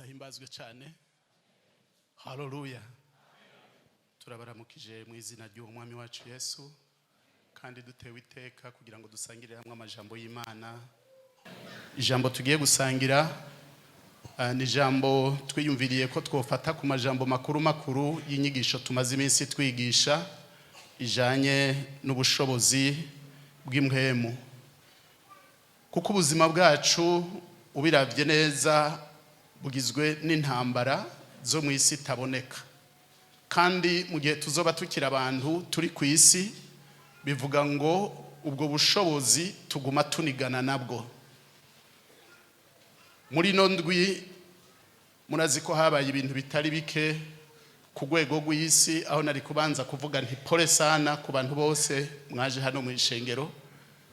Ahimbazwe cyane. Haleluya. Turabaramukije mu izina ry'umwami wacu Yesu kandi dutewe iteka kugira ngo dusangire hamwe amajambo y'Imana. Ijambo tugiye gusangira ni ijambo twiyumviriye ko twofata ku majambo makuru y'inyigisho tumaze iminsi twigisha ijanye n'ubushobozi bw'Impwemu. Kuko ubuzima bwacu ubiravye neza bugizwe n'intambara zo mwisi taboneka, kandi mu gihe tuzoba tukira abantu turi ku isi bivuga ngo ubwo bushobozi tuguma tunigana nabwo. Muri ndwi murazi ko habaye ibintu bitari bike ku rwego rw'isi, aho nari kubanza kuvuga nti pole sana ku bantu bose mwaje hano mu ishengero.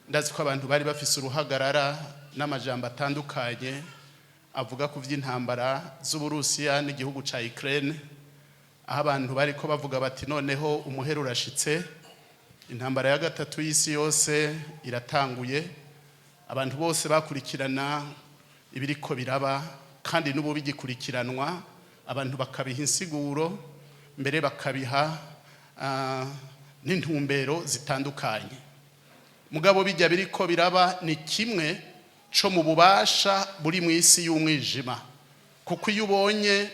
Ndazi ko abantu bari bafise uruhagarara n'amajambo atandukanye avuga ku vy'intambara z'Uburusiya n'igihugu ca Ukraine, aho abantu bari ko bavuga bati noneho umuhero urashitse, intambara ya gatatu y'isi yose iratanguye. Abantu bose bakurikirana ibiriko biraba kandi n'ubu bigikurikiranwa, abantu bakabiha insiguro mbere bakabiha n'intumbero zitandukanye. Mugabo bijya biriko biraba ni kimwe co mu bubasha buri mu isi y'umwijima, kuko iyo ubonye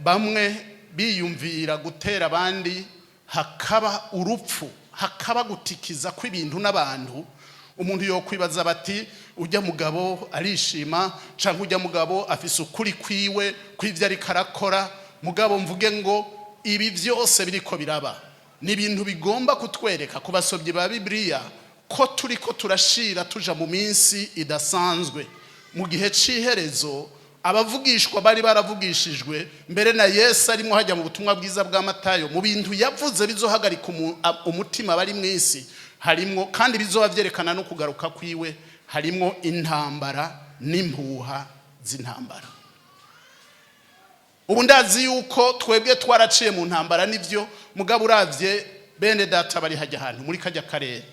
bamwe biyumvira gutera abandi, hakaba urupfu, hakaba gutikiza kw'ibintu n'abantu, umuntu yokwibaza bati ujya mugabo arishima canke ujya mugabo afise ukuri kwiwe kw'ivyo ariko arakora. Mugabo mvuge ngo ibi vyose biriko biraba ni ibintu bigomba kutwereka ku basomyi ba Bibiliya ko turiko turashira tuja mu minsi idasanzwe, mu gihe c'iherezo. Abavugishwa bari baravugishijwe mbere na Yesu arimo hajya mu butumwa bwiza bwa Matayo, mu bintu yavuze bizohagarika umutima bari mwisi harimo, kandi bizoba vyerekana no kugaruka kwiwe, harimo intambara n'impuha z'intambara. Ubu ndazi yuko twebwe twaraciye mu ntambara nivyo, mugabo uravye bene data bari hajya ahantu muri kajya karere.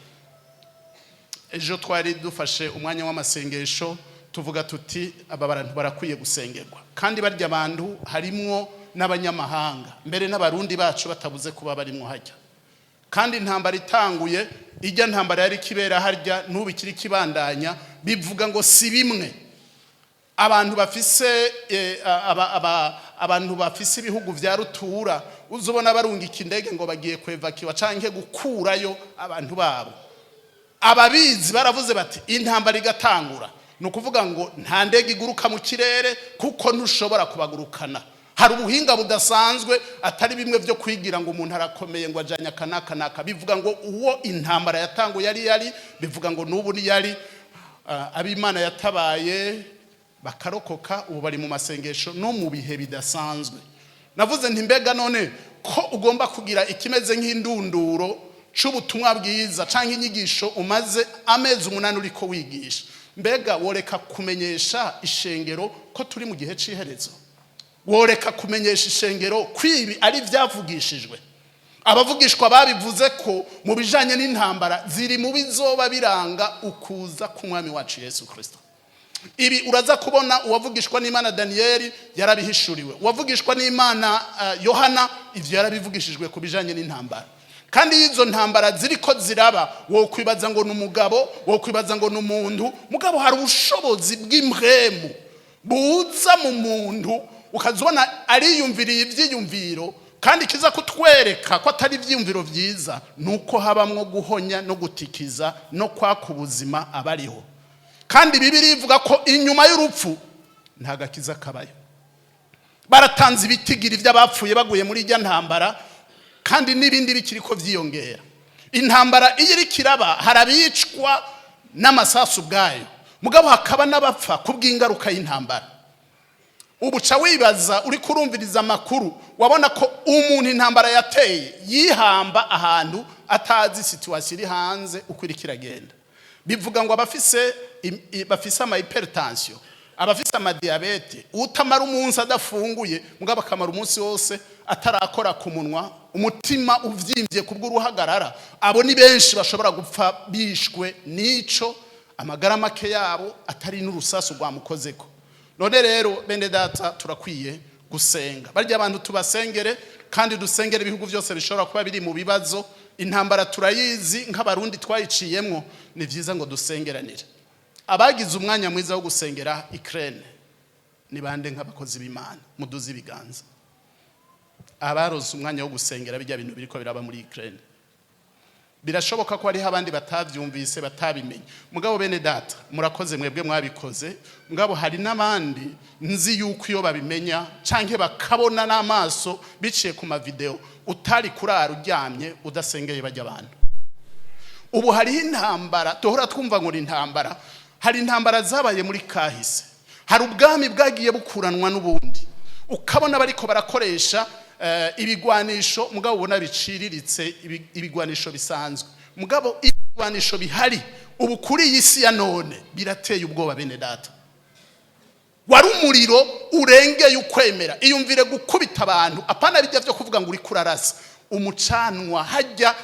Ejo twari dufashe umwanya w'amasengesho tuvuga tuti aba bantu barakwiye gusengerwa, kandi barya abantu harimo n'abanyamahanga, mbere n'abarundi bacu batabuze kuba barimo hajya. Kandi intambara itanguye, ijya ntambara yari kibera harya n'ubikiri kibandanya, bivuga ngo si bimwe. Abantu bafise abantu bafise ibihugu vya rutura uzobona barungika indege ngo bagiye kwevakiwa canke gukurayo abantu babo. Ababizi baravuze bati intambara igatangura, nukuvuga ngo nta ndege iguruka mu kirere kuko ntushobora kubagurukana. Hari ubuhinga budasanzwe atari bimwe byo kwigira ngo umuntu arakomeye ngo ajanya kanaka. Bivuga ngo uwo intambara yatanguye yari bivuga ngo nubu ni yari abimana yatabaye bakarokoka, ubu bari mu masengesho no mu bihe bidasanzwe. Navuze nti mbega none ko ugomba kugira ikimeze nk'indunduro c'ubutumwa bwiza canke inyigisho umaze amezi 8 uriko wigisha, mbega woreka kumenyesha ishengero ko turi mu gihe c'iherezo? Woreka kumenyesha ishengero kwibi ari vyavugishijwe? Abavugishwa babivuze ko mu bijanye n'intambara ziri mu bizoba biranga ukuza k'umwami wacu Yesu Kristo. Ibi uraza kubona uwavugishwa n'Imana Danieli yarabihishuriwe, uwavugishwa n'Imana Yohana ivyo yarabivugishijwe ku bijanye n'intambara. Kandi izo ntambara ziriko ziraba, wo kwibaza ngo n'umugabo, wo kwibaza ngo n'umuntu, mugabo hari ubushobozi bw'Impwemu buza mu muntu, ukazobona ariyumviriye ivyiyumviro, kandi kiza kutwereka ko atari ivyiyumviro vyiza, nuko habamwo guhonya no gutikiza no kwaka ubuzima abariho. Kandi Bibiliya ivuga ko inyuma y'urupfu nta gakiza kabayo. Baratanze ibitigiri vy'abapfuye baguye muri ijya ntambara, kandi n'ibindi bikiriko vyiyongera. Intambara iyo iri kiraba harabicwa n'amasasu bwayo, mugabo hakaba n'abapfa kubw'ingaruka y'intambara. ubuca wibaza uri kurumviriza amakuru wabona ko umuntu intambara yateye yihamba ahantu atazi situation iri hanze uko iri kiragenda. Bivuga ngo bafise ama hypertension, abafise ama diabete, utamara umunsi adafunguye mugabo akamara umunsi wose atarakora ku munwa, umutima uvyimbye kubw'uruhagarara, abo ni benshi bashobora gupfa bishwe nico amagara make yabo atari n'urusasu rwamukozeko. None rero bene data turakwiye gusenga. Barya abantu tubasengere kandi dusengere ibihugu byose bishobora kuba biri mu bibazo. Intambara turayizi nk'abarundi twayiciyemwo, ni vyiza ngo dusengeranire. Abagize umwanya mwiza wo gusengera Ukraine ni bande nk'abakozi b'Imana muduzi ibiganza. Abaroze umwanya wo gusengera bijya bintu biriko biraba muri Ukraine. Birashoboka ko hari abandi batavyumvise batabimenye. Mugabo bene data murakoze mwebwe mwabikoze, mugabo hari n'abandi nzi yuko iyo babimenya canke bakabona n'amaso biciye ku ma video utari kurara uryamye udasengeye bajya abantu. Ubu hari intambara dohora twumva ngo intambara, hari intambara zabaye muri kahise, hari ubwami bwagiye bukuranwa n'ubundi, ukabona bariko barakoresha ibigwanisho mugabo ubona biciriritse, ibigwanisho bisanzwe, mugabo ibigwanisho bihari ubu kuri iyi si ya none birateye ubwoba bene data. Wari umuriro urengeye ukwemera, iyumvire gukubita abantu apana bijya byo kuvuga ngo uri kurarasa, umucanwa hajya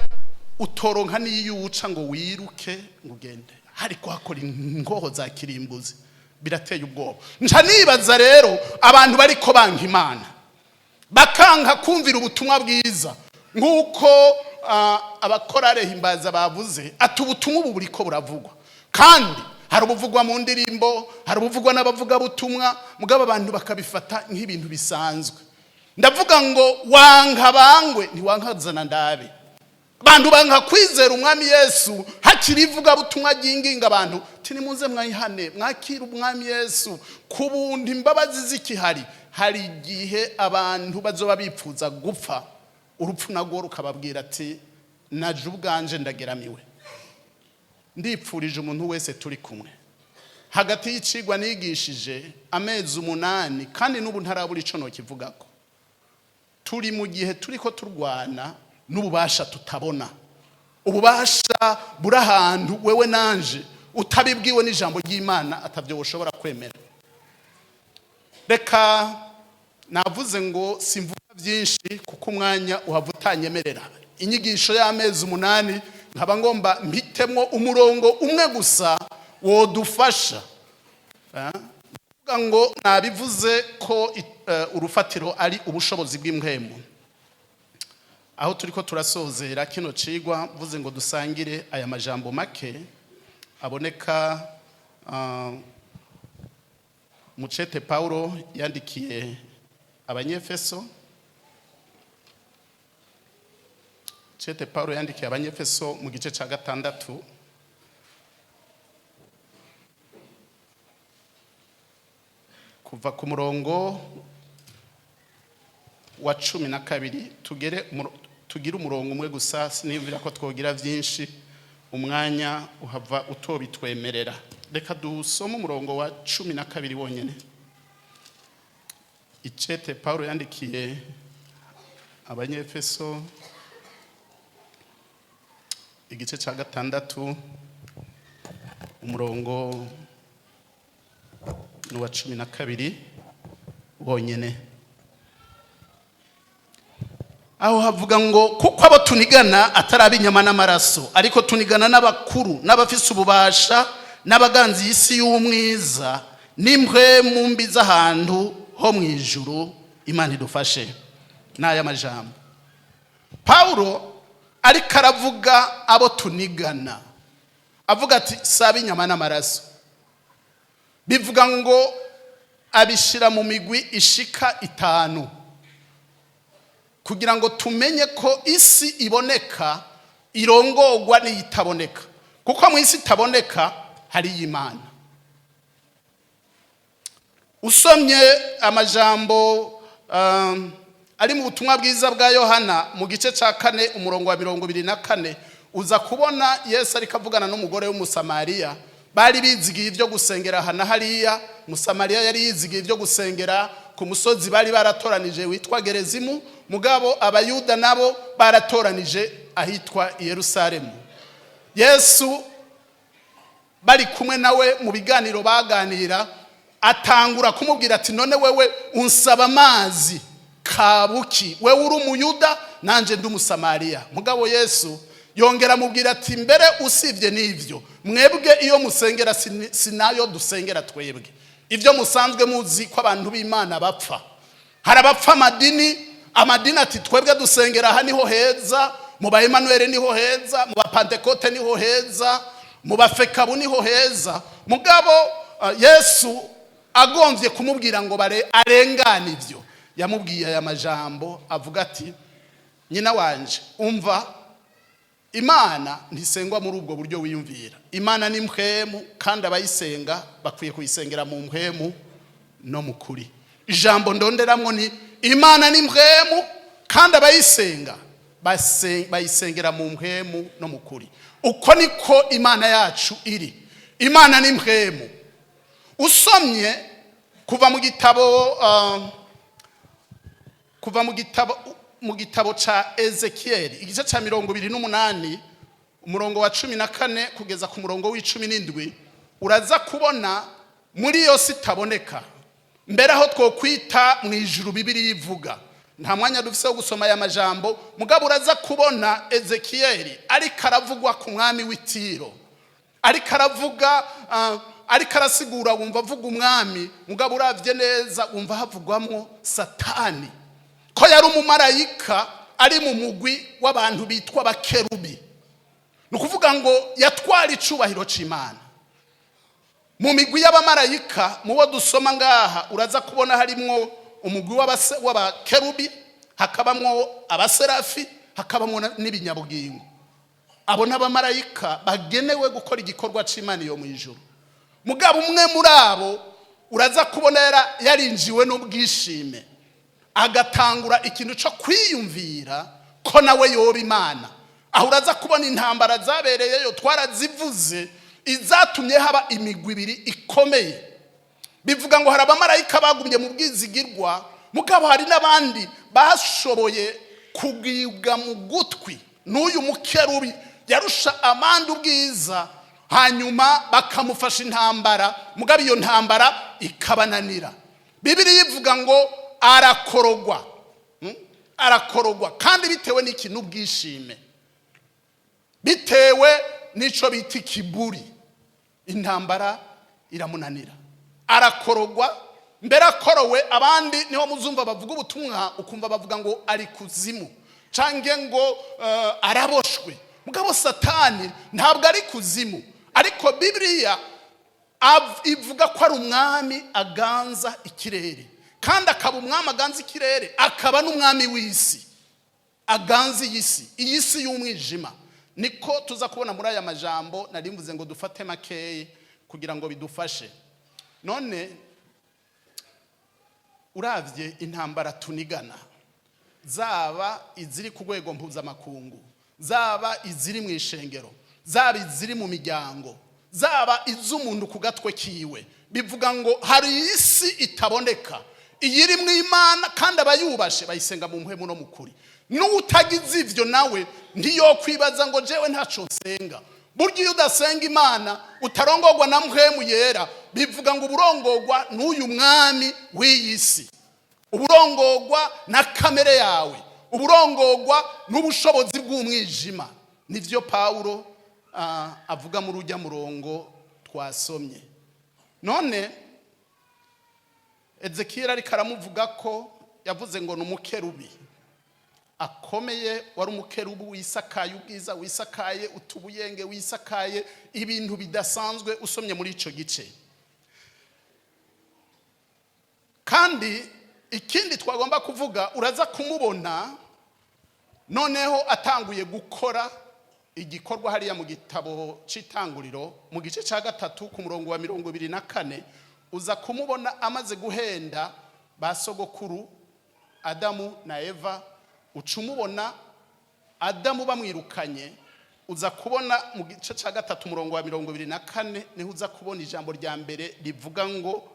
utoronka niyo uca ngo wiruke ngugende, hariko hakora ingoho za kirimbuzi, birateye ubwoba. Nca nibaza rero abantu bariko banka Imana bakanka kumvira ubutumwa bwiza, nkuko abakorare himbaza bavuze ati ubutumwa ubu buriko buravugwa, kandi hari ubuvugwa mu ndirimbo, hari ubuvugwa n'abavuga butumwa, mugabo abantu bakabifata nk'ibintu bisanzwe. Ndavuga ngo wanka bangwe ntiwankazana ndabe. Bantu banka kwizera umwami Yesu hakirivuga butumwa jinginga abantu tinimuze mwayihane mwakira umwami Yesu kubundi imbabazi zikihari. Hari igihe abantu bazoba bipfuza gupfa, urupfu nago rukababwira ati naje ubwanje ndageramiwe. Ndipfurije umuntu wese turi kumwe hagati y'icigwa nigishije amezi 8 kandi n'ubu ntarabura ico no kivugako. Turi mu gihe turiko turwana n'ububasha tutabona. Ububasha burahantu wewe nanje utabibwiwe n'ijambo ry'Imana atavyo woshobora kwemera. Reka navuze ngo simvuga byinshi kuko umwanya uhavutanyemerera. Inyigisho y'amezi 8 nkaba ngomba mpitemwo umurongo umwe gusa wodufasha. Vuga ngo nabivuze ko urufatiro ari ubushobozi bw'Impwemu. Aho turiko turasozera kino cigwa mvuze ngo dusangire aya majambo make aboneka mucete Paulo yandikiye Abanyefeso. Cete Paulo yandikiye Abanyefeso mu gice ca 6 kuva ku murongo wa 12 tugire umurongo umwe gusa, sinivira ko twogira byinshi umwanya uhava utobitwemerera. Reka dusome umurongo wa 12 wonyene. Icete Paulo yandikiye Abanyefeso igice ca 6 umurongo wa 12 wonyene. Aho havuga ngo kuko abo tunigana atarabi inyama n'amaraso, ariko tunigana n'abakuru n'abafise ububasha n'abaganzi y'isi y'umwiza n'impwemu mbi z'ahantu ho mwijuru. Imana idufashe n'aya majambo. Paulo ariko aravuga abo tunigana, avuga ati sabi inyama n'amaraso. Bivuga ngo abishira mu migwi ishika 5 kugira ngo tumenye ko isi iboneka irongorwa n'iyitaboneka, kuko mu isi itaboneka hari Imana. Usomye amajambo ari mu butumwa bwiza bwa Yohana mu gice ca 4 umurongo wa 24 uza kubona Yesu ariko avugana n'umugore w'umusamariya. Bari bizigiye ibyo gusengera hana hariya, Musamariya yari yizigiye ibyo gusengera ku musozi bari baratoranije witwa Gerezimu, mugabo abayuda nabo baratoranije ahitwa Yerusalemu. Yesu bari kumwe nawe mu biganiro baganira, atangura kumubwira ati none wewe unsaba amazi kabuki, wewe uri umuyuda nanje ndi umusamariya. Mugabo Yesu yongera mubwira ati mbere usivye n'ivyo mwebwe iyo musengera sinayo dusengera twebwe. Ivyo musanzwe muzi ko abantu b'Imana bapfa, harabapfa amadini ati twebwe dusengera aha niho heza, mu ba Emmanuel niho heza, mu ba Pentecote niho heza, mu ba Fekabu niho heza. Mugabo Yesu agomvye kumubwira ngo arengane ivyo, yamubwiye aya majambo avuga ati nyina wanje umva, Imana ntisengwa muri ubwo buryo wiyumvira. Imana ni mpwemu kandi abayisenga bakwiye kuyisengera mu mpwemu no mu kuri. Ijambo ndonderamwo ni Imana ni mpwemu kandi abayisenga bayisengera mu mpwemu no mu kuri. Uko niko Imana yacu iri. Imana ni mpwemu. Usomye kuva mu gitabo ca Ezekiel igice ca 28 umurongo wa 14 kugeza ku murongo w'17 uraza kubona muri yo sitaboneka mbere aho twokwita mu ijuru Bibiliya ivuga. Nta mwanya dufise wo gusoma aya majambo, mugabo uraza kubona Ezekiel ariko aravugwa ku mwami w'Itiro, ariko aravuga ariko arasigura wumva avuga umwami, mugabo uravye neza wumva havugwamwo Satani ko yari umumarayika ari mu mugwi w'abantu bitwa abakerubi. Nukuvuga ngo yatwara icubahiro c'Imana. Mu migwi y'abamarayika muwo dusoma ngaha uraza kubona harimwo umugwi w'abakerubi, hakabamwo abaserafi, hakabamwo n'ibinyabugingo. Abo n'abamarayika bagenewe gukora igikorwa c'Imana yo mu ijuru. Mugabo umwe muri abo uraza kubona yarinjiwe n'ubwishime, agatangura ikintu cyo kwiyumvira ko nawe yoba Imana. Aho uraza kubona intambara zabereyeyo twarazivuze, izatumye haba imigwi ibiri ikomeye. Bivuga ngo hari abamarayika bagumye mu bwizigirwa, mugabo hari n'abandi bashoboye kugibwa mu gutwi n'uyu mukerubi yarusha amanda ubwiza, hanyuma bakamufasha intambara, mugabo iyo ntambara ikabananira. Bibiliya ivuga ngo arakorogwa kandi bitewe n'ikintu bwishime, bitewe n'ico bita kiburi, intambara iramunanira, arakorogwa. Mbere akorowe abandi niho muzumva bavuga ubutumwa ukumva bavuga ngo ari kuzimu cange ngo araboshwe. Mugabo Satani ntabwo ari kuzimu, ariko Bibiliya ivuga ko ari umwami aganza ikirere, kandi akaba umwami aganza ikirere, akaba n'umwami w'isi aganza iyi si y'umwijima. Niko tuza kubona muri aya majambo nari mvuze ngo dufate makeye kugira ngo bidufashe. None uravye intambara tunigana, zaba iziri ku rwego mpuzamakungu, zaba iziri mu ishengero, zaba iziri mu miryango, zaba iz'umuntu ku gatwe kiwe, bivuga ngo hari isi itaboneka iyiri mu Imana kandi abayubashe bayisenga mu mpwemu no mu kuri. N'utagize ivyo nawe ntiyo kwibaza ngo jewe ntaco nsenga. Burya iyo udasenga Imana utarongorwa na mpwemu yera, bivuga ngo uburongorwa n'uyu mwami w'iyi si, uburongorwa na kamere yawe, uburongorwa n'ubushobozi bw'umwijima. Nivyo Paulo avuga muri ujya murongo twasomye. None Ezekiel ariko aramuvuga ko yavuze ngo numukerubi akomeye, wari umukerubi wisakaye ubwiza, wisakaye utubuyenge, wisakaye ibintu bidasanzwe usomye muri ico gice. Kandi ikindi twagomba kuvuga, uraza kumubona noneho atanguye gukora igikorwa hariya mu gitabo c'Itanguriro mu gice ca 3 ku murongo wa 24, uza kumubona amaze guhenda basogokuru Adamu na Eva. Ucumubona Adamu bamwirukanye, uza kubona mu gice ca 3 umurongo wa 24 niho uza kubona ijambo rya mbere rivuga ngo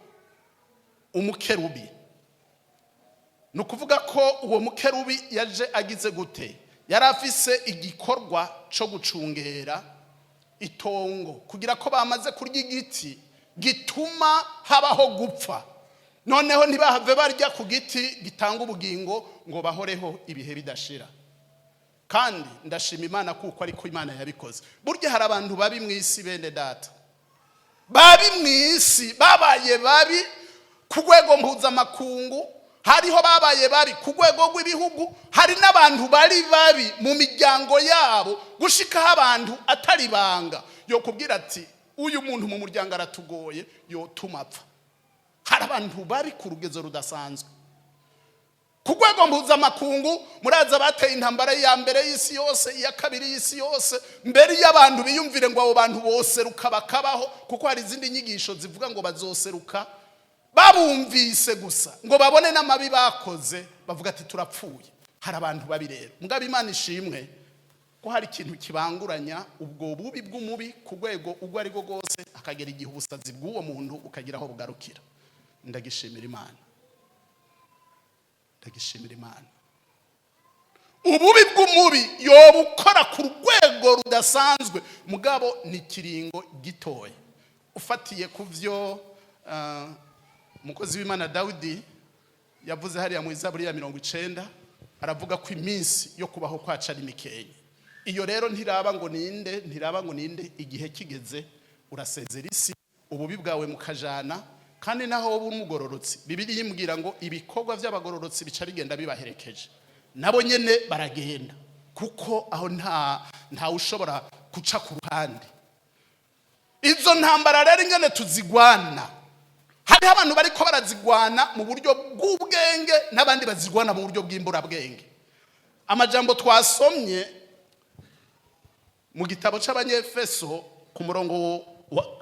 umukerubi. nukuvuga ko uwo mukerubi yaje agize gute, yari afise igikorwa cyo gucungera itongo kugira ko bamaze kurya igiti gituma habaho gupfa, noneho ntibahave barya ku giti gitanga ubugingo ngo bahoreho ibihe bidashira. Kandi ndashima Imana kuko ariko Imana yabikoze. Burya hari abantu babi mwisi bene data, babi mwisi, babaye babi ku rwego mpuzamakungu, hariho babaye babi ku rwego rw'ibihugu, hari n'abantu bari babi mu miryango yabo gushikaho abantu atari banga yo kubwira ati uyu muntu mu muryango aratugoye yo tumapfa. Hari abantu babi ku rugezo rudasanzwe ku rwego mpuzamakungu. Muraza bateye intambara ya mbere y'isi yose, iya kabiri y'isi yose, mbere y'abantu biyumvire ngo abo bantu bose rukabakabaho, kuko hari izindi nyigisho zivuga ngo bazoseruka babumvise gusa ngo babone n'amabi bakoze bavuga ati turapfuye. Hari abantu babi rero, mugabo Imana ishimwe ko hari ikintu kibanguranya ubwo bubi bw'umubi ku rwego ubwo ari bwo rwose, akagera igihe ubusazi bw'uwo muntu ukagira aho bugarukira. Ndagishimira Imana, ndagishimira Imana. Ububi bw'umubi yobukora ku rwego rudasanzwe, mugabo ni kiringo gitoya. Ufatiye ku vyo umukozi w'Imana Dawidi yavuze hariya mu Zaburi ya 90, aravuga ko iminsi yo kubaho kwacu ari mikeya. Iyo rero ntiraba ngo ninde, igihe kigeze urasezera isi, ububi bwawe mukajana, kandi naho wowe umugororotsi. Bibiliya imbwira ngo ibikorwa by'abagororotsi bica bigenda bibaherekeje, nabo nyene baragenda, kuko aho nta ushobora guca ku ruhande. Izo ntambara rero ingene tuzigwana, hari abantu bariko barazigwana mu buryo bw'ubwenge n'abandi bazigwana mu buryo bw'imburabwenge. Amajambo twasomye mu gitabo c'Abanyefeso ku murongo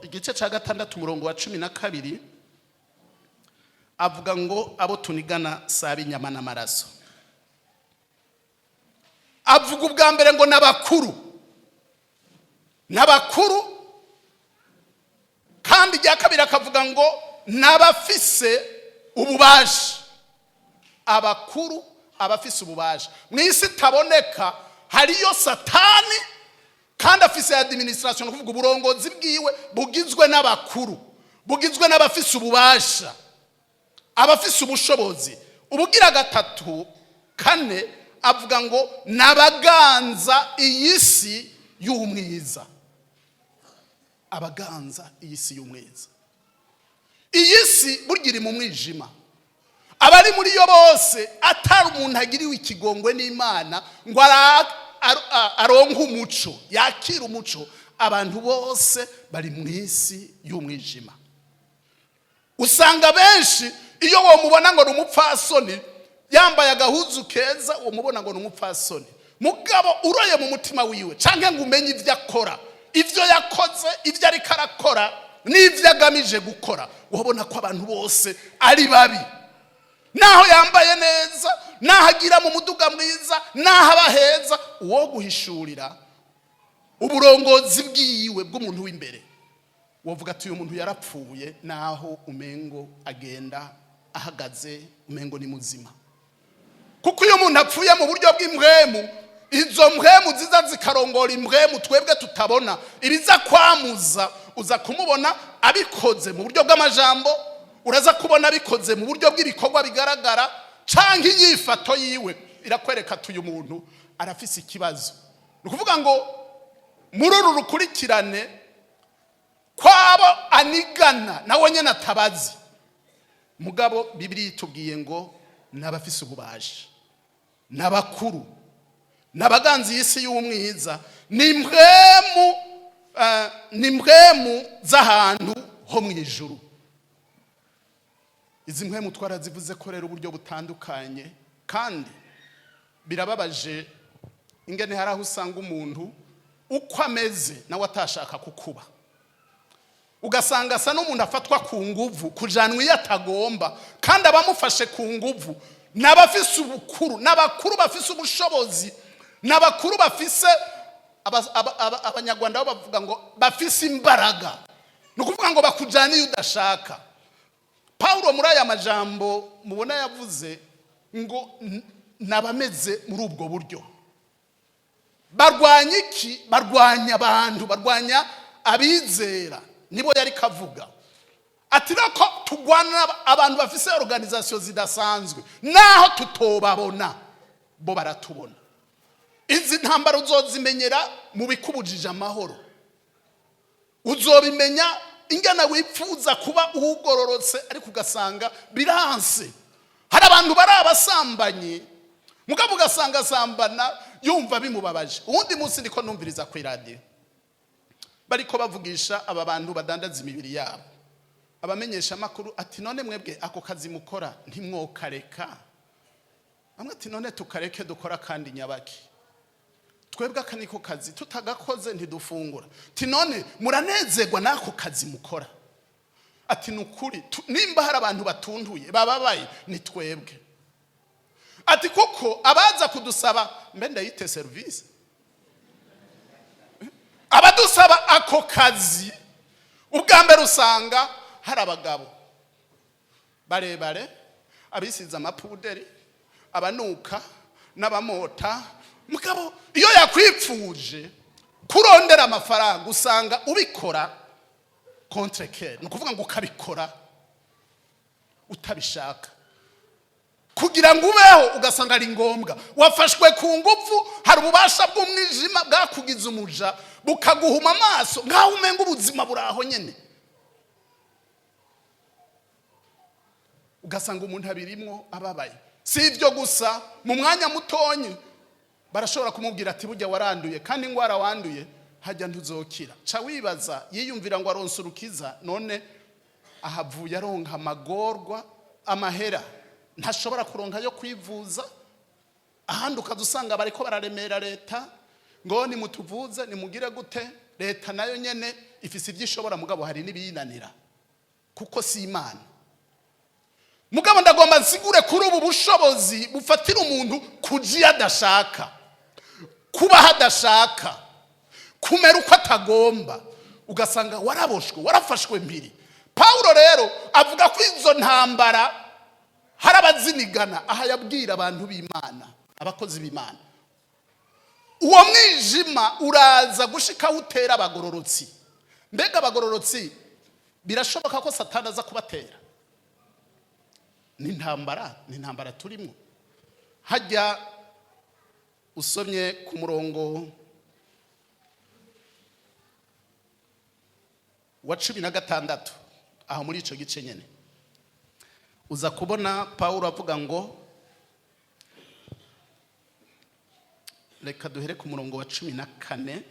igice ca 6 umurongo wa 12 avuga ngo abo tunigana sabi inyama n'amaraso. Avuga ubwa mbere ngo n'abakuru, kandi rya kabiri akavuga ngo n'abafise ububasha. Abakuru, abafise ububasha. Mwisi taboneka hariyo Satani, kandi afise administration, kuvuga uburongozi bwiwe bugizwe n'abakuru, bugizwe n'abafise ububasha, abafise ubushobozi. Ubugira gatatu kane avuga ngo nabaganza iyisi y'umwiza. Abaganza iyisi y'umwiza. Iyisi burgira mu mwijima, abari muri yo bose atari umuntu agiriwe ikigongwe n'Imana ngo aronka umuco, yakira umuco. Abantu bose bari mu isi y'umwijima. Usanga benshi iyo wo mubona ngo n'umupfasoni yambaye agahuzu keza, wo mubona ngo n'umupfasoni, mugabo uroye mu mutima wiwe canke ngo umenye ivyo akora, ivyo yakoze, ivyo ari karakora n'ivyo agamije gukora, ubona ko abantu bose ari babi. Naho yambaye neza, naho agira mu muduga mwiza, naho abaheza, uwo guhishurira uburongozi bwiwe bw'umuntu w'imbere, wovuga ati uyu muntu yarapfuye, naho umengo agenda ahagaze, umengo ni muzima. Kuko iyo umuntu apfuye mu buryo bw'impwemu, izo mpwemu ziza zikarongora impwemu twebwe tutabona, ibiza kwamuza, uza kumubona abikoze mu buryo bw'amajambo, uraza kubona abikoze mu buryo bw'ibikorwa bigaragara, canke inyifato yiwe irakwereka ati uyu muntu arafise ikibazo. Nukuvuga ngo muri uru rukurikirane kwabo anigana nawe nyene atabazi, mugabo Bibiliya itubwiye ngo n'abafise ububasha, n'abakuru, n'abaganzi y'isi y'umwiza, n'impwemu z'ahantu ho mu ijuru. Izi mpwemu twarazivuze ko rero uburyo butandukanye, kandi birababaje ingene hari aho usanga umuntu uko ameze nawe atashaka kukuba, ugasanga asa n'umuntu afatwa ku nguvu kujanwa iyo atagomba, kandi abamufashe ku nguvu n'abafise ubukuru, n'abakuru bafise ubushobozi, n'abakuru bafise abanyarwanda bavuga ngo bafise imbaraga, nukuvuga ngo bakujana iyo udashaka. Paulo muri aya majambo mubona yavuze ngo nabameze muri ubwo buryo. Barwanya iki? Barwanya abantu, barwanya abizera. Nibo yari kavuga ati rako tugwana abantu bafise organisation zidasanzwe, naho tutobabona bo baratubona. Izi ntambara uzozimenyera mu bikubujije amahoro, uzobimenya ingana wipfuza kuba ugororotse ariko ugasanga biranse. Hari abantu bari abasambanye mugabo ugasanga sambana yumva bimubabaje. Uwundi munsi niko numviriza ku radio bariko bavugisha aba bantu badandaza imibiri yabo, abamenyesha makuru ati none mwebwe ako kazi mukora ntimwokareka? Amwe ati none tukareke dukora kandi nyabaki? Twebwe akaniko kazi tutagakoze ntidufungura. Ati none muranezerwa nako kazi mukora? Ati nukuri nimba hari abantu batunduye bababaye ni twebwe. Ati kuko abaza kudusaba mbe ndayite service, abadusaba ako kazi ubwa mbere usanga hari abagabo barebare, abisiza amapuderi, abanuka n'abamota. Mugabo iyo yakwipfuje kurondera amafaranga usanga ubikora contre cœur, nukuvuga ngo ukabikora utabishaka kugira ngo ubeho, ugasanga ari ngombwa. Wafashwe ku ngufu, hari ububasha bw'umwijima bwakugize umuja bukaguhuma amaso ngaho umenga ubuzima buraho nyene, ugasanga umuntu abirimwo ababaye. Si ivyo gusa, mu mwanya mutonyi barashobora kumubwira ati burya waranduye kandi ingwara wanduye hajya ntuzokira. Ca wibaza yiyumvira ngo aronse urukiza, none ahavuye aronka amagorwa, amahera ntashobora kuronka yo kwivuza. Ahandi ukazusanga bariko bararemera leta ngo nimutuvuze nimugire gute. Leta nayo nyene ifise ivyishobora mugabo hari nibiyinanira kuko si Imana. Mugabo ndagomba nsigure kuri ubu bushobozi bufatira umuntu kujiya adashaka, kuba hadashaka, kumera uko atagomba, ugasanga waraboshwe, warafashwe mbiri. Paulo rero avuga ko izo ntambara hari abazinigana. Aha yabwira abantu b'Imana, abakozi b'Imana, uwo mwijima uraza gushika utera abagororotsi. Mbega abagororotsi birashoboka ko Satani aza kubatera? Ni intambara turimo. Hajya usomye ku murongo wa 16 aho muri ico gice nyene uza kubona Paulo avuga ngo, reka duhere ku murongo wa 14,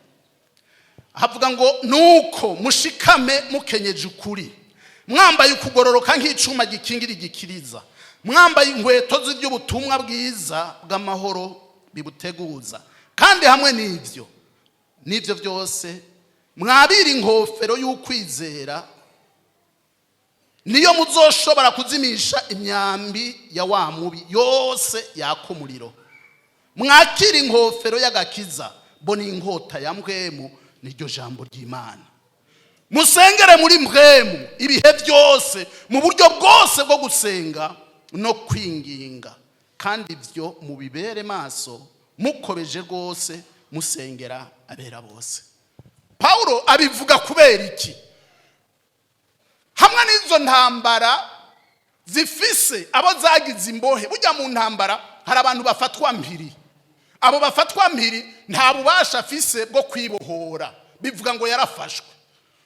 havuga ngo nuko mushikame mukenyeje ukuri, mwambaye ukugororoka nk'icuma gikingira igikiriza, mwambaye inkweto z'iby'ubutumwa bwiza bw'amahoro bibuteguza, kandi hamwe n'ivyo byose mwabira inkofero y'ukwizera, niyo muzoshobora kuzimisha imyambi ya wa mubi yose yaka umuriro. Mwakira inkofero y'agakiza, bona inkota ya Mpwemu niryo jambo ry'Imana. Musengere muri Mpwemu ibihe byose mu buryo bwose bwo gusenga no kwinginga, kandi ivyo mubibere maso mukobeje rwose musengera abera bose. Paulo abivuga kubera iki? Hamwe n'izo ntambara zifise abo zagize imbohe. Burya mu ntambara hari abantu bafatwa mpiri. Abo bafatwa mpiri nta bubasha afise bwo kwibohora, bivuga ngo yarafashwe.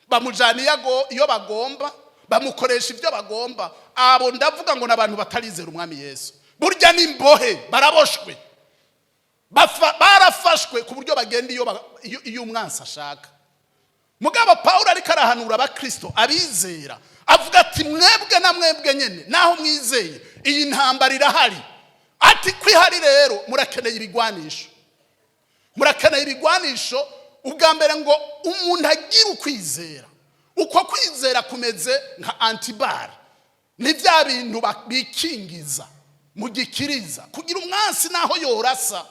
Bamujaniye iyo bagomba, bamukoresha ibyo bagomba. Abo ndavuga ngo nabantu batarizera umwami Yesu. Burya n'imbohe baraboshwe, barafashwe ku buryo bagenda iyo umwansi ashaka. Mugabo Paulo ariko arahanura abakristo abizera, avuga ati mwebwe na mwebwe nyene naho mwizeye iyi ntambara irahari. Ati kwihari rero murakeneye ibigwanisho, murakeneye ibigwanisho. Ubwa mbere ngo umuntu agira ukwizera. Uko kwizera kumeze nka antibar, ni bya bintu bikingiza mu gikiriza kugira umwansi naho yorasa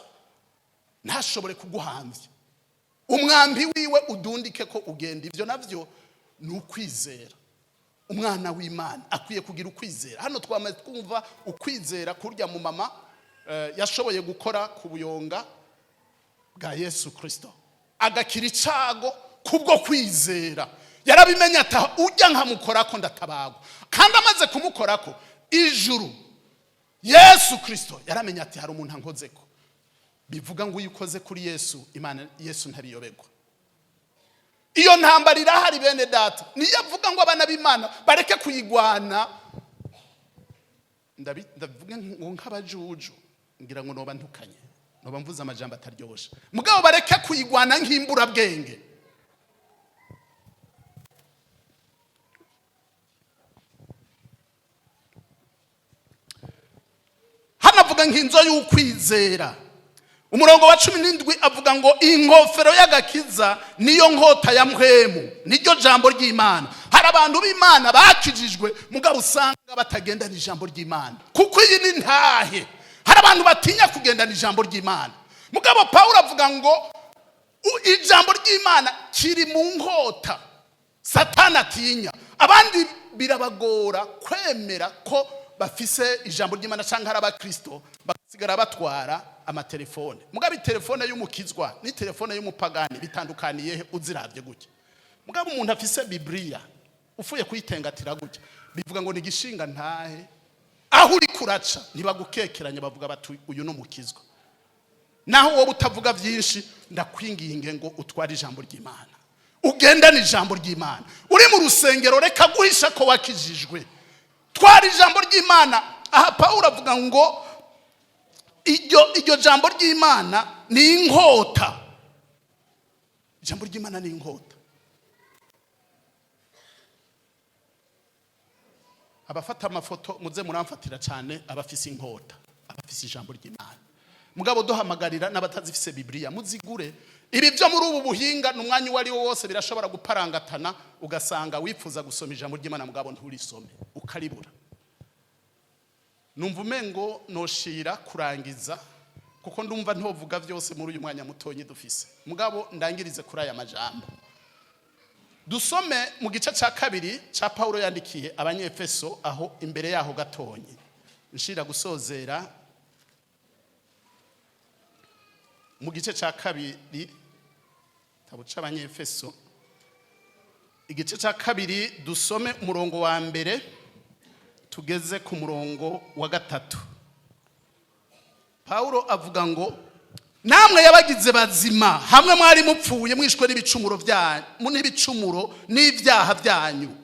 ntashobore kuguhambya, umwambi wiwe udundike ko ugenda. Ivyo navyo ni ukwizera. umwana w'Imana akwiye kugira ukwizera. Hano twamaze twumva ukwizera kurya mu mama yashoboye gukora ku buyonga bwa Yesu Kristo, agakira icago kubwo kwizera. Yarabimenya ata ujya nkamukorako ndatabagwa, kandi amaze kumukorako ijuru Yesu Kristo yaramenya ati hari umuntu ankozeko. Bivuga ngo uyikoze kuri Yesu, Imana Yesu ntabiyobegwa. Iyo ntambara irahari bene data, niyo avuga ngo abana b'Imana bareke kuyigwana. Ndavuga ngo nk'abajuju, ngira ngo noba ntukanye, noba mvuze amajambo ataryoshe, mugabo bareke kuyigwana nk'imbura bwenge. Hanavuga nk'inzo y'ukwizera. Umurongo wa 17 avuga ngo inkofero y'agakiza niyo nkota ya Bw'Impwemu, niryo jambo ry'Imana. Hari abantu b'Imana bakijijwe mugabo usanga batagenda n'ijambo ry'Imana, kuko iyi ni ntahe. Hari abantu batinya kugenda n'ijambo ry'Imana, mugabo Paulo avuga ngo ijambo ry'Imana kiri mu nkota Satani atinya. Abandi birabagora kwemera ko bafise ijambo ry'Imana canke hari abakristo basigara batwara amatelefone. Mugabo telefone y'umukizwa ni telefone y'umupagani bitandukaniye uziravye gutya. Mugabo umuntu afise Biblia ufuye kuyitengatira gutya, bivuga ngo ni gishinga ntahe, aho uri kuraca ntibagukekeranya, bavuga bati uyu no mukizwa. Naho wowe utavuga byinshi, ndakwinginge ngo utware ijambo ry'Imana, ugenda n'ijambo ry'Imana. Uri mu rusengero reka guhisha ko wakijijwe, twara ijambo ry'Imana. Aha Paulo avuga ngo iryo jambo ry'Imana ni inkota. Ijambo ry'Imana ni inkota. Abafata amafoto muze muramfatira cyane abafise inkota, abafise ijambo ry'Imana. Mugabo duhamagarira n'abatazifise Biblia muzigure. Ibi byo muri ubu buhinga n'umwanya wari wose birashobora guparangatana, ugasanga wifuza gusoma ijambo ry'Imana mugabo nturisome ukaribura. Numva umengo noshira kurangiza, kuko ndumva ntovuga byose muri uyu mwanya mutonyi dufise, mugabo ndangirize kuri aya majambo. Dusome mu gice ca 2 ca Paulo yandikiye abanyefeso, aho imbere yaho gatonyi nshira gusozera mu gice ca 2 tabo c'abanyefeso, igice ca 2 dusome umurongo wa mbere tugeze ku murongo wa 3. Paulo avuga ngo namwe yabagize bazima hamwe mwari mupfuye mwishwe n'ibicumuro byanyu n'ibicumuro n'ivyaha byanyu,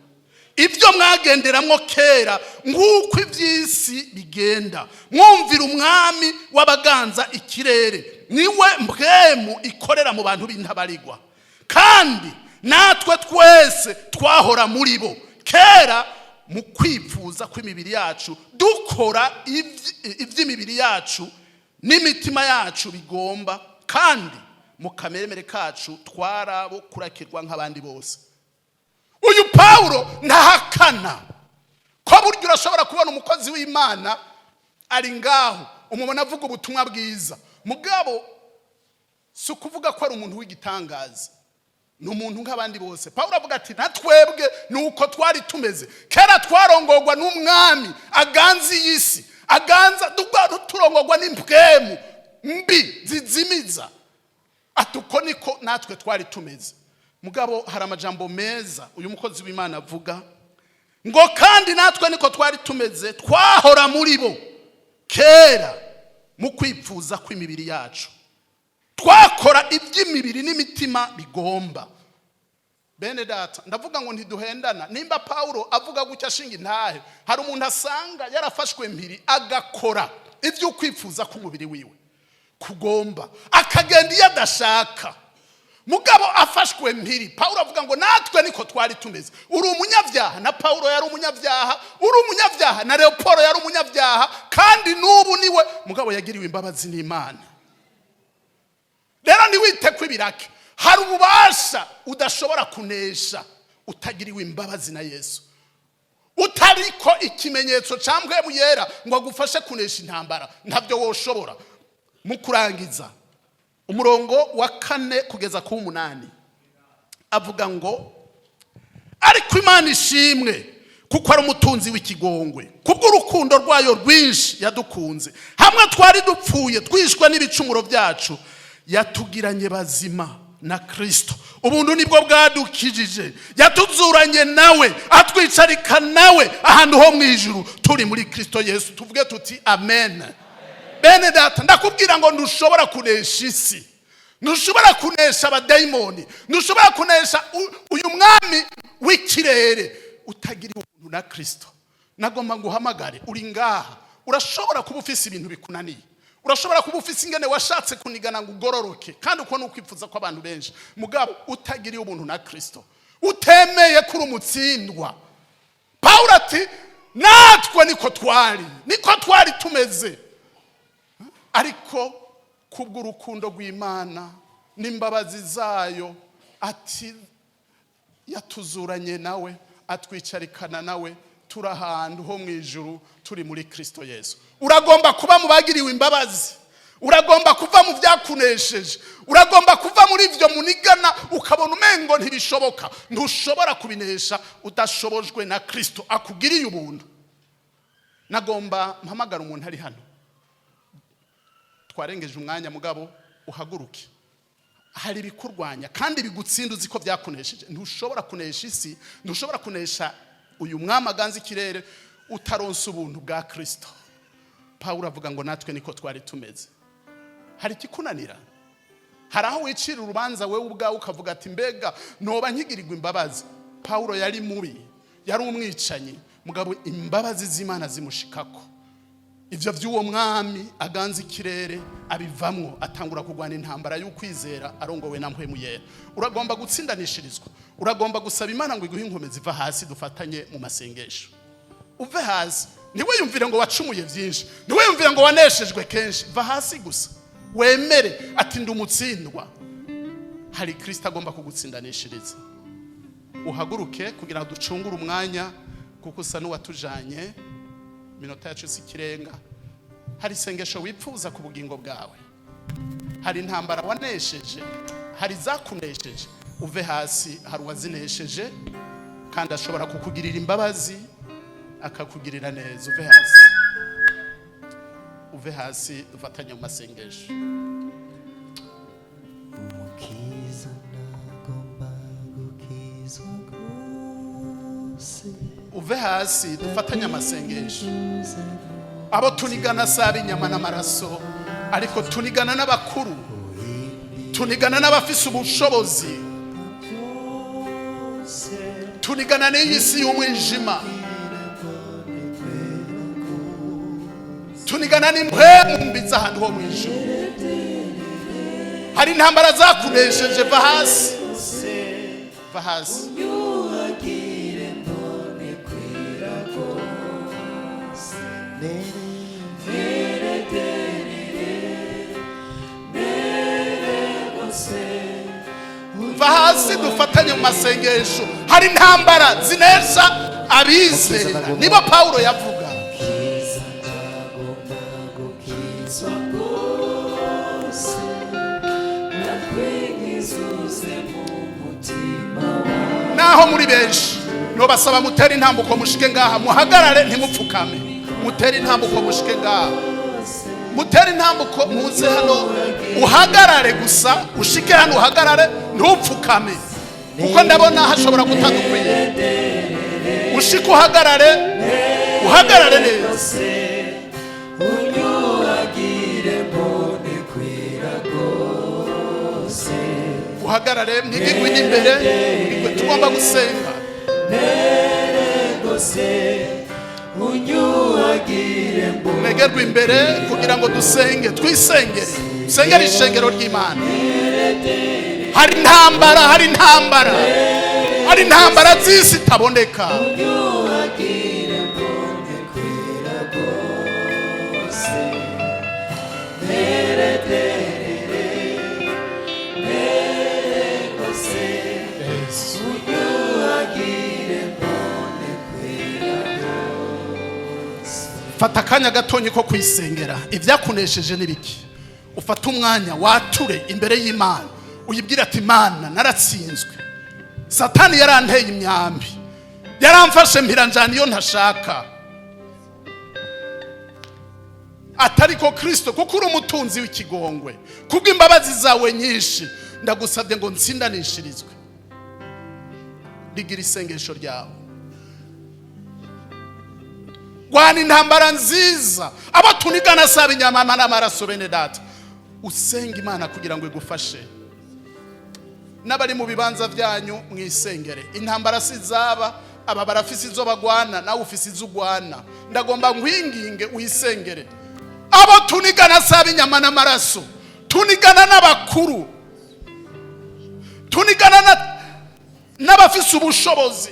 ibyo mwagenderamwo kera nk'uko ivy'isi bigenda, mwumvira umwami w'abaganza ikirere, niwe Bw'Impwemu ikorera mu bantu b'intabarigwa. Kandi natwe twese twahora muri bo kera mu kwifuza kw'imibiri yacu, dukora ivy'imibiri yacu n'imitima yacu bigomba, kandi mu kameremere kacu twarabo kurakirwa nk'abandi bose. Uyu Paulo ntahakana ko buryo urashobora kubona umukozi w'Imana ari ngaho umubona avuga ubutumwa bwiza, mugabo si ukuvuga ko ari umuntu w'igitangaza, ni umuntu nk'abandi bose. Paulo avuga ati natwebwe nuko twari tumeze kera, twarongorwa n'umwami aganza y'isi, aganza turongorwa n'impwemu mbi zizimiza, atuko niko natwe twari tumeze. Mugabo hari amajambo meza uyu mukozi w'Imana avuga ngo kandi natwe niko twari tumeze, twahora muri bo kera mu kwifuza kw'imibiri yacu, twakora iby'imibiri n'imitima bigomba. Bene data, ndavuga ngo ntiduhendana. Nimba Paulo avuga gutya ashinga intahe, hari umuntu asanga yarafashwe mpiri agakora ibyo kwifuza k'umubiri wiwe kugomba, akagenda iyo adashaka, mugabo afashwe mpiri. Paulo avuga ngo natwe niko twari tumeze. Uri umunyabyaha na Paulo yari umunyabyaha, uri umunyabyaha na Leopoldo yari umunyabyaha, kandi n'ubu niwe mugabo yagiriwe imbabazi n'Imana. Rero niwite kw'ibirake, hari ububasha udashobora kunesha utagiriwe imbabazi na Yesu, utariko ikimenyetso ca Bw'Impwemu yera ngo agufashe kunesha intambara, ntabyo woshobora. Mu kurangiza umurongo wa 4 kugeza ku 8 avuga ngo ariko Imana ishimwe kuko ari umutunzi w'ikigongwe, kubw'urukundo rwayo rwinshi yadukunze, hamwe twari dupfuye twishwe n'ibicumuro byacu, yatugiranye bazima na Kristo, ubuntu nibwo bwadukijije, yatuzuranye nawe, atwicarika nawe ahantu ho mu ijuru, turi muri Kristo Yesu. Tuvuge tuti amen. Bene data, ndakubwira ngo ntushobora kunesha isi, ntushobora kunesha abadayimoni, ntushobora kunesha uyu mwami w'ikirere utagiriye ubuntu na Kristo. Nagomba nguhamagare, uri ngaha, urashobora kuba ufise ibintu bikunaniye, urashobora kuba ufise ingene washatse kunigana ngo ugororoke, kandi uko nukwifuza ko abantu benshi, mugabo utagiriye ubuntu na Kristo, utemeye kuri umutsindwa. Paulo ati natwe niko twari tumeze, ariko kubw'urukundo rw'Imana n'imbabazi zayo, ati yatuzuranye nawe, atwicarikana nawe, turi ahantu ho mu ijuru, turi muri Kristo Yesu. Uragomba kuba mu bagiriwe imbabazi, uragomba kuva mu byakunesheje, uragomba kuva muri ibyo munigana ukabona umengo ntibishoboka. Ntushobora kubinesha udashobojwe na Kristo akugiriye ubuntu. Nagomba mpamagara umuntu ari hano, twarengeje umwanya, mugabo uhaguruke. Hari bikurwanya kandi bigutsinda uzi ko byakunesheje. Ntushobora kunesha isi, ntushobora kunesha uyu mwami aganza ikirere utaronse ubuntu bwa Kristo. Paulo avuga ngo natwe niko twari tumeze. Hari ikikunanira, hari aho wicira urubanza wewe ubwawe ukavuga ati mbega noba nkigirirwa imbabazi. Paulo yari mubi, yari umwicanyi, mugabo imbabazi z'Imana zimushikako. Ivyo vy'uwo mwami aganza ikirere abivamwo, atangura kugwana intambara y'ukwizera arongowe na Mpwemu Yera. Uragomba gutsindanishirizwa, uragomba gusaba Imana ngo iguhe inkomezi ziva hasi, dufatanye mu masengesho. Uve hasi, niwe yumvire ngo wacumuye vyinshi, niwe yumvire ngo waneshejwe kenshi. Va hasi gusa, wemere ati ndumutsindwa. Hari Kristo agomba kugutsindanishiriza. Uhaguruke kugira ngo ducungure umwanya, kuko usa n'uwatujanye, minota yacu sikirenga. Hari sengesho wipfuza ku bugingo bwawe, hari intambara wanesheje, hari zakunesheje. Uve hasi, hari wazinesheje kandi ashobora kukugirira imbabazi, akakugirira neza. Uve hasi, uve hasi, dufatanye mu masengesho. Uve hasi, dufatanye amasengesho. Abo tunigana sabi inyama n'amaraso, ariko tunigana n'abakuru, tunigana n'abafise ubushobozi, tunigana n'iyi si y'umwijima, tunigana n'impwemu mbi z'ahantu ho mu ijuru. Hari intambara zakunesheje. Va hasi, va hasi. Va hasi, dufatanye mu masengesho. Hari intambara zinesha abizera, nibo Paulo yavuga. Naho muri benshi no basaba mutera intambuko mushike ngaha, muhagarare ntimupfukame. Mutera intambuko mushike ngaha, mutera intambuko muze hano, uhagarare gusa, ushike hano uhagarare, ntupfukame, kuko ndabona hashobora gutandukanye. Ushike uhagarare, uhagarare neza. Uhagarare, ntigigwe n'imbere, tugomba gusenga. Mwegerwe imbere kugira ngo dusenge, twisengere, dusengere ishengero ry'Imana. Hari intambara, hari intambara, hari intambara z'isi itaboneka. Fata akanya gatonyi ko kwisengera ibyakunesheje n'ibiki. Ufata umwanya wature imbere y'Imana, uyibwira ati Imana naratsinzwe, Satani yaranteye imyambi, yaramfashe mpiranjana iyo ntashaka, atariko Kristo kuko uri umutunzi w'ikigongwe, kubw'imbabazi zawe nyinshi ndagusabye ngo ntsindanishirizwe. Rigira isengesho ryawe, rwana intambara nziza, abo tunigana saba inyama n'amaraso bene data, usenga Imana kugira ngo igufashe. N'abari mu bibanza byanyu mwisengere, intambara sizaba, aba barafise izo bagwana, nawe ufise izo ugwana. Ndagomba nkwinginge uyisengere. Abo tunigana saba inyama n'amaraso, tunigana n'abakuru, tunigana n'abafise ubushobozi,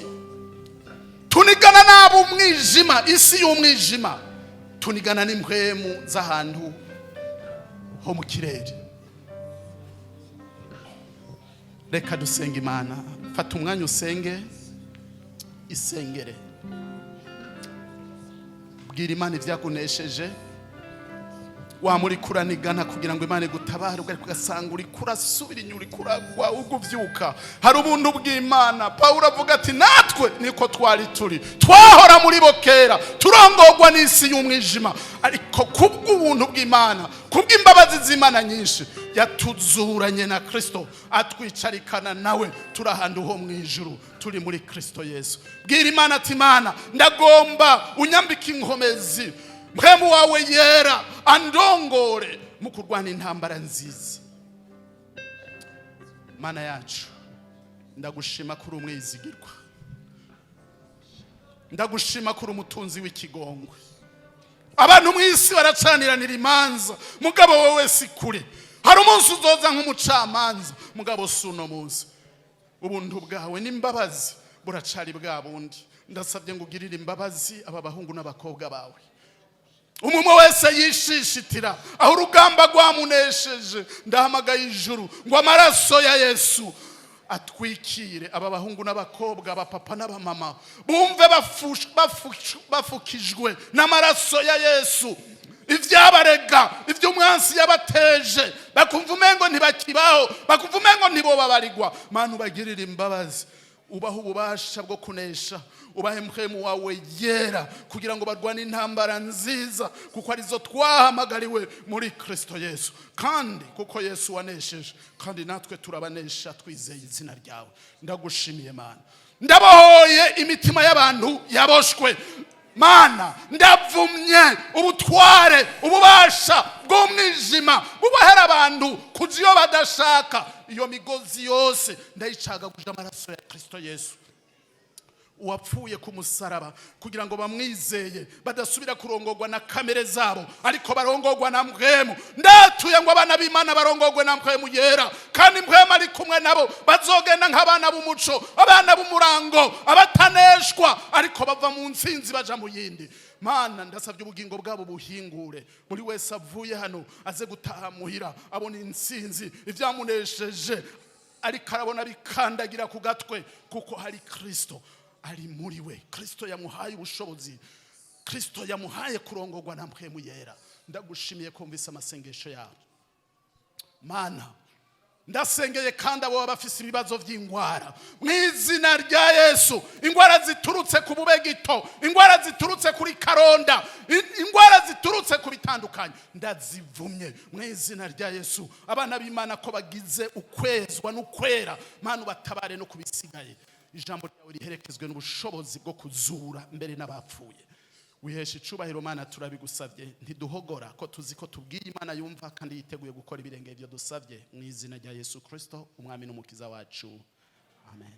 tunigana n'abo umwijima, isi y'umwijima, tunigana n'impwemu z'ahantu ho mu kirere. Reka dusenga Imana. Fata umwanya usenge, isengere, bwira Imana ivyakunesheje. Wa muri kuranigana kugira ngo Imana igutabare, ugari kugasanga uri kurasubira inyuma, uri kuragwa uguvyuka. Hari ubuntu bw'Imana. Paulo avuga ati natwe niko twari turi, twahora muri bokera, turongorwa n'isi y'umwijima, ariko kubw'ubuntu bw'Imana, kubw'imbabazi z'Imana nyinshi, yatuzuranye na Kristo, atwicarikana nawe turahandu ho mwijuru, turi muri Kristo Yesu. Bwira Imana ati Imana, ndagomba unyambike inkomezi, Mpwemu wawe yera andongore mu kurwana intambara nziza. Mana yacu, ndagushima kuri umwizigirwa, ndagushima kuri umutunzi w'ikigongwe. Abantu mwisi baracaniranira imanza, mugabo wowe si kure. Hari umunsi uzoza nk'umucamanza, mugabo suno munsi ubuntu bwawe n'imbabazi buracari bwa bundi. Ndasabye ngo ugirire imbabazi aba bahungu n'abakobwa bawe. Umwe wese yishishitira aho urugamba rwamunesheje, ndahamagaye ijuru ngo amaraso ya Yesu atwikire aba bahungu n'abakobwa, aba papa n'aba mama, bumve bafukijwe n'amaraso ya Yesu. Ivyabarega, ivyo umwansi yabateje, bakumva umengo ntibakibaho, bakumva umengo ntibo babarirwa. Mana ubagirire imbabazi, ubaho ububasha bwo kunesha, ubahe Mpwemu wawe yera kugira ngo barwane intambara nziza, kuko arizo twahamagariwe muri Kristo Yesu. Kandi kuko Yesu wanesheje, kandi natwe turabanesha twizeye izina ryawe. Ndagushimiye Mana. Ndabohoye imitima y'abantu yaboshwe. Mana, ndavumye ubutware, ububasha bw'umwijima bubohera abantu kuziyo badashaka. Iyo migozi yose ndayicagaguje amaraso ya Kristo Yesu, uwapfuye ku musaraba kugira ngo bamwizeye badasubira kurongorwa na kamere zabo, ariko barongorwa na Mpwemu. Ndatuye ngo abana b'Imana barongorwe na Mpwemu yera, kandi Mpwemu ari kumwe nabo, bazogenda nk'abana b'umuco, abana b'umurango, abataneshwa, ariko bava mu ntsinzi baja mu yindi. Mana, ndasabye ubugingo bwabo buhingure, buri wese avuye hano aze gutaha muhira abona intsinzi, ivyamunesheje, ariko arabona bikandagira ku gatwe, kuko hari Kristo ari muri we. Kristo yamuhaye ubushobozi, Kristo yamuhaye kurongorwa na Mpwemu yera. Ndagushimiye kumvisa amasengesho yawe Mana. Ndasengeye kandi abo bafise ibibazo by'ingwara mu izina rya Yesu. Ingwara ziturutse ku bubegito, ingwara ziturutse kuri karonda, ingwara ziturutse ku bitandukanye, ndazivumye mu izina rya Yesu. Abana b'Imana ko bagize ukwezwa n'ukwera, Mana ubatabare no kubisigaye. Ijambo ryawe riherekezwe n'ubushobozi bwo kuzura mbere n'abapfuye. Wihesha icubahiro Mana, turabigusabye, ntiduhogora ko tuzi ko tubwiye Imana yumva kandi yiteguye gukora ibirenge byo dusabye, mu izina rya Yesu Kristo umwami n'umukiza wacu. Amen.